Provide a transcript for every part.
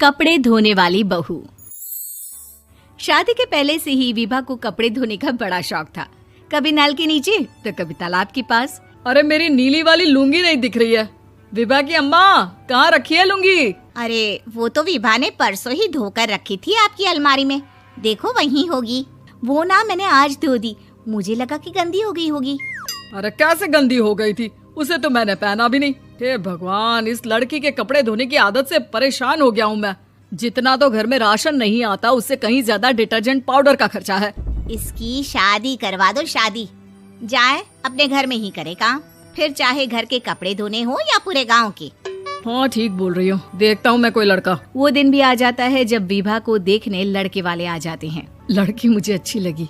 कपड़े धोने वाली बहू। शादी के पहले से ही विभा को कपड़े धोने का बड़ा शौक था। कभी नल के नीचे तो कभी तालाब के पास। अरे मेरी नीली वाली लुंगी नहीं दिख रही है। विभा की अम्मा, कहाँ रखी है लुंगी? अरे वो तो विभा ने परसों ही धोकर रखी थी आपकी अलमारी में, देखो वहीं होगी। वो ना मैंने आज धो दी, मुझे लगा कि गंदी हो गई होगी। अरे कैसे गंदी हो गई थी? उसे तो मैंने पहना भी नहीं। हे भगवान, इस लड़की के कपड़े धोने की आदत से परेशान हो गया हूँ मैं। जितना तो घर में राशन नहीं आता, उससे कहीं ज्यादा डिटर्जेंट पाउडर का खर्चा है। इसकी शादी करवा दो, शादी जाए अपने घर में ही करे काम, फिर चाहे घर के कपड़े धोने हो या पूरे गांव के। हाँ ठीक बोल रही हो, देखता हूँ मैं कोई लड़का। वो दिन भी आ जाता है जब विभा को देखने लड़के वाले आ जाते हैं। लड़की मुझे अच्छी लगी।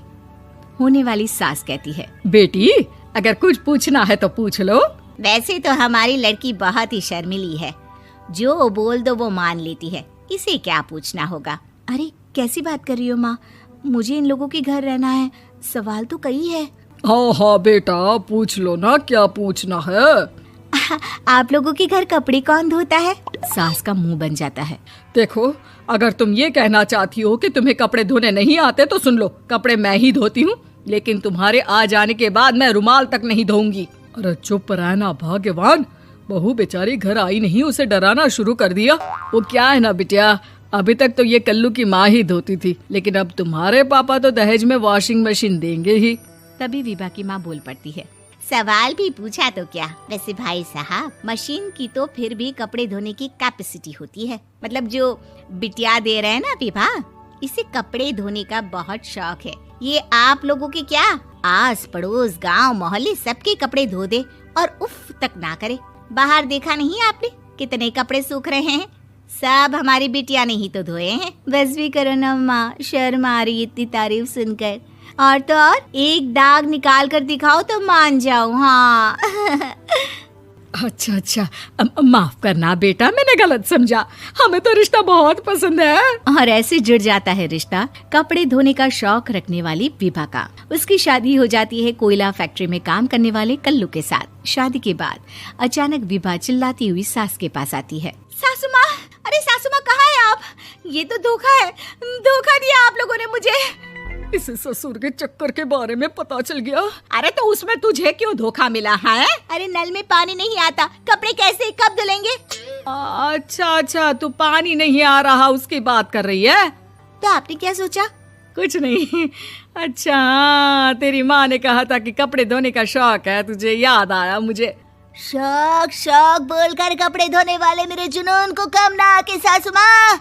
होने वाली सास कहती है, बेटी अगर कुछ पूछना है तो पूछ लो। वैसे तो हमारी लड़की बहुत ही शर्मिली है, जो बोल दो वो मान लेती है, इसे क्या पूछना होगा। अरे कैसी बात कर रही हो माँ, मुझे इन लोगों के घर रहना है, सवाल तो कई है। हाँ हाँ बेटा, पूछ लो ना, क्या पूछना है। आप लोगों के घर कपड़े कौन धोता है? सास का मुंह बन जाता है। देखो, अगर तुम ये कहना चाहती हो कि तुम्हें कपड़े धोने नहीं आते तो सुन लो, कपड़े मैं ही धोती हूँ, लेकिन तुम्हारे आ जाने के बाद मैं रुमाल तक नहीं धोऊंगी। अरे चुप रहना भाग्यवान, बहू बेचारी घर आई नहीं, उसे डराना शुरू कर दिया। वो क्या है ना बिटिया, अभी तक तो ये कल्लू की माँ ही धोती थी, लेकिन अब तुम्हारे पापा तो दहेज में वॉशिंग मशीन देंगे ही। तभी विभा की माँ बोल पड़ती है, सवाल भी पूछा तो क्या। वैसे भाई साहब, मशीन की तो फिर भी कपड़े धोने की कैपेसिटी होती है। मतलब जो बिटिया दे रहे हैं ना विभा, इसे कपड़े धोने का बहुत शौक है। ये आप लोगों के क्या, आस पड़ोस गांव मोहल्ले सबके कपड़े धो दे और उफ तक ना करे। बाहर देखा नहीं आपने कितने कपड़े सूख रहे हैं? सब हमारी बिटिया ने ही तो धोए हैं। बस भी करो ना माँ, शर्म आ रही इतनी तारीफ सुनकर। और तो और एक दाग निकाल कर दिखाओ तो मान जाओ। हाँ अच्छा, माफ करना बेटा, मैंने गलत समझा। हमें तो रिश्ता बहुत पसंद है। और ऐसे जुड़ जाता है रिश्ता कपड़े धोने का शौक रखने वाली विभा का। उसकी शादी हो जाती है कोयला फैक्ट्री में काम करने वाले कल्लू के साथ। शादी के बाद अचानक विभा चिल्लाती हुई सास के पास आती है। सासू माँ, अरे सासू माँ कहाँ है आप? ये तो धोखा है, धोखा दिया आप लोगों ने मुझे। इसे ससुर के चक्कर के बारे में पता चल गया। अरे तो उसमें तुझे क्यों धोखा मिला है? अरे नल में पानी नहीं आता, कपड़े कैसे कब धुलेंगे? अच्छा, तू पानी नहीं आ रहा उसकी बात कर रही है। तो आपने क्या सोचा? कुछ नहीं। अच्छा, तेरी माँ ने कहा था कि कपड़े धोने का शौक है तुझे, याद आया मुझे। शौक बोलकर कपड़े धोने वाले मेरे जुनून को कम ना आके सासू माँ,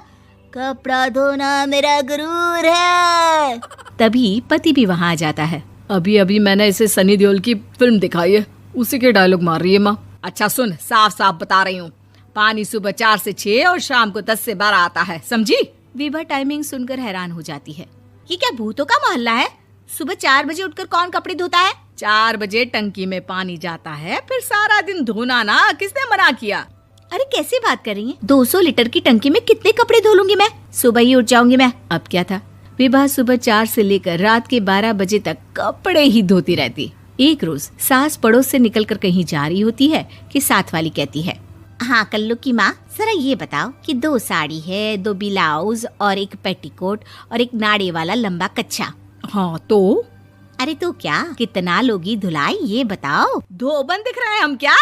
कपड़ा धोना मेरा गुरूर है। तभी पति भी वहाँ आ जाता है। अभी मैंने इसे सनी देओल की फिल्म दिखाई है, उसी के डायलॉग मार रही है माँ। अच्छा सुन, साफ बता रही हूँ, पानी सुबह 4 से 6 और शाम को 10 से 12 आता है, समझी? विभा टाइमिंग सुनकर हैरान हो जाती है। ये क्या भूतों का मोहल्ला है? सुबह 4 बजे उठकर कौन कपड़े धोता है? 4 बजे टंकी में पानी जाता है, फिर सारा दिन धोना ना, किसने मना किया? अरे कैसी बात कर रही हैं? 200 लीटर की टंकी में कितने कपड़े धो लूंगी मैं? सुबह ही उठ जाऊंगी मैं। अब क्या था, विभा सुबह 4 से लेकर रात के 12 बजे तक कपड़े ही धोती रहती। एक रोज सास पड़ोस से निकलकर कहीं जा रही होती है कि साथ वाली कहती है, हाँ कल्लू की माँ, जरा ये बताओ कि 2 साड़ी है, 2 ब्लाउज और एक पेटीकोट और एक नाड़े वाला लंबा कच्छा। हाँ तो? अरे तो क्या, कितना लोगी धुलाई ये बताओ। धोबन दिख रहे हैं हम क्या?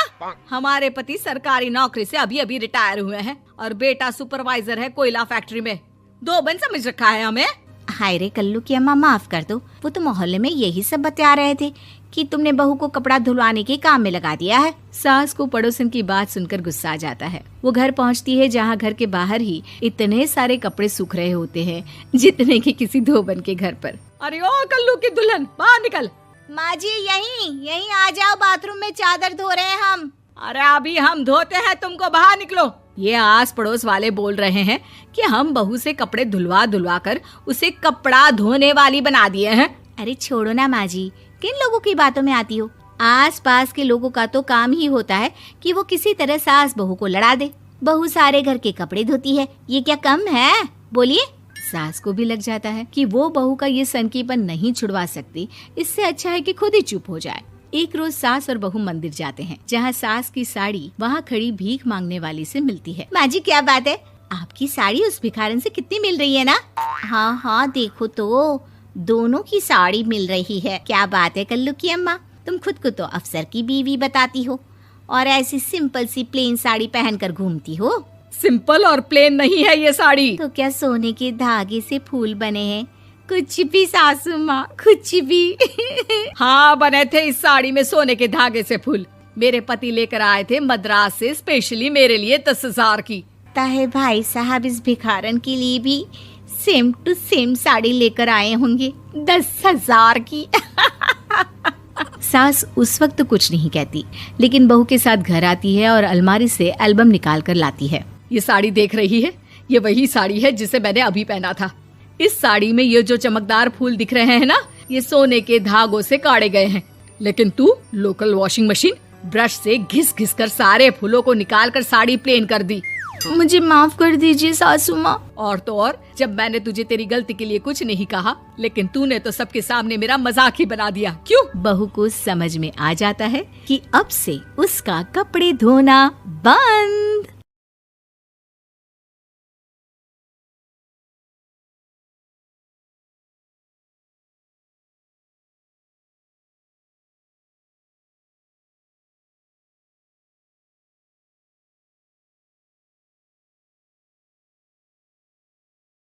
हमारे पति सरकारी नौकरी से अभी रिटायर हुए हैं और बेटा सुपरवाइजर है कोयला फैक्ट्री में। धोबन समझ रखा है हमें। हाय रे कल्लू की अम्मा, माफ कर दो, वो तो मोहल्ले में यही सब बता रहे थे कि तुमने बहू को कपड़ा धुलवाने के काम में लगा दिया है। सास को पड़ोसन की बात सुनकर गुस्सा आ जाता है। वो घर पहुंचती है जहां घर के बाहर ही इतने सारे कपड़े सूख रहे होते हैं जितने कि किसी धोबन के घर पर। अरे ओ कल्लू की दुल्हन, बाहर निकल। माँ जी यहीं आ जाओ, बाथरूम में चादर धो रहे हैं हम। अरे अभी हम धोते हैं, तुमको बाहर निकलो। ये आस पड़ोस वाले बोल रहे हैं कि हम बहू से कपड़े धुलवा कर उसे कपड़ा धोने वाली बना दिए हैं। अरे छोड़ो ना माँ जी, किन लोगों की बातों में आती हो? आस पास के लोगों का तो काम ही होता है कि वो किसी तरह सास बहू को लड़ा दे। बहू सारे घर के कपड़े धोती है, ये क्या कम है? बोलिए। सास को भी लग जाता है कि वो बहू का ये सनकीपन नहीं छुड़वा सकती, इससे अच्छा है कि खुद ही चुप हो जाए। एक रोज सास और बहू मंदिर जाते हैं, जहाँ सास की साड़ी वहाँ खड़ी भीख मांगने वाली से मिलती है। माँ जी क्या बात है, आपकी साड़ी उस भिखारन से कितनी मिल रही है ना? हाँ हाँ देखो तो, दोनों की साड़ी मिल रही है। क्या बात है कल्लू की अम्मा, तुम खुद को तो अफसर की बीवी बताती हो और ऐसी सिंपल सी प्लेन साड़ी पहनकर घूमती हो। सिंपल और प्लेन नहीं है ये साड़ी। तो क्या सोने के धागे से फूल बने हैं? कुछ भी सासू माँ, कुछ भी। हाँ बने थे इस साड़ी में सोने के धागे से फूल। मेरे पति लेकर आए थे मद्रास से स्पेशली मेरे लिए 10,000 की। ताहे भाई साहब इस भिखारन के लिए भी सेम टू सेम साड़ी लेकर आए होंगे 10,000 की। सास उस वक्त तो कुछ नहीं कहती, लेकिन बहू के साथ घर आती है और अलमारी से एल्बम निकाल कर लाती है। ये साड़ी देख रही है, ये वही साड़ी है जिसे मैंने अभी पहना था। इस साड़ी में ये जो चमकदार फूल दिख रहे हैं ना, ये सोने के धागों से काढ़े गए हैं। लेकिन तू लोकल वॉशिंग मशीन ब्रश से घिस घिस कर सारे फूलों को निकाल कर साड़ी प्लेन कर दी। मुझे माफ कर दीजिए सासू माँ। और तो और, जब मैंने तुझे तेरी गलती के लिए कुछ नहीं कहा, लेकिन तूने तो सबके सामने मेरा मजाक ही बना दिया। क्यों? बहू को समझ में आ जाता है कि अब से उसका कपड़े धोना बंद।